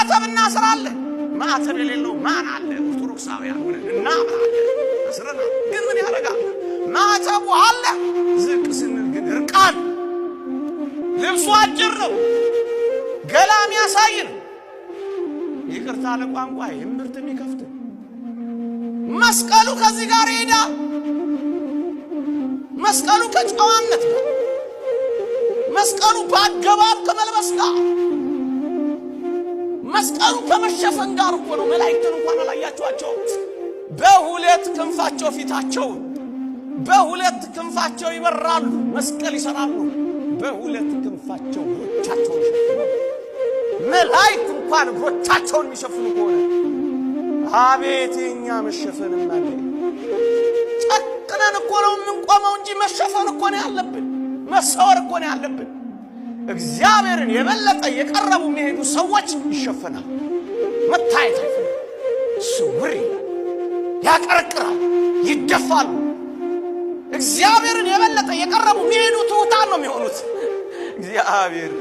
ማተብ እናስራለን። ማተብ የሌለው ማን አለ? ኦርቶዶክሳውያን ሆነንና አስረና ግን ምን ያደርጋል? ማተቡ አለ። ዝቅ ስንል ግን እርቃን። ልብሱ አጭር ነው፣ ገላም ያሳይ ነው። ይቅርታ ለቋንቋ እምብርት የሚከፍት መስቀሉ ከዚህ ጋር ይሄዳል። መስቀሉ ከጨዋነት ጋር፣ መስቀሉ በአገባብ ከመልበስ ጋር፣ መስቀሉ ከመሸፈን ጋር እኮ ነው። መላእክትን እንኳን አላያችኋቸው? በሁለት ክንፋቸው ፊታቸውን፣ በሁለት ክንፋቸው ይበራሉ፣ መስቀል ይሰራሉ። በሁለት ክንፋቸው እግሮቻቸውን ይሸፍናሉ። መላእክት እንኳን እግሮቻቸውን የሚሸፍኑ ከሆነ አቤት የኛ መሸፈንም አለ። ጨክነን እኮ ነው የምንቆመው እንጂ መሸፈን እኮ ነው ያለብን፣ መሰወር እኮ ነው ያለብን። እግዚአብሔርን የበለጠ የቀረቡ የሚሄዱ ሰዎች ይሸፈናል። መታየት አይፈልም፣ ስውር ያቀርቅራል፣ ይደፋሉ። እግዚአብሔርን የበለጠ የቀረቡ የሚሄዱ ትሑታን ነው የሚሆኑት። እግዚአብሔር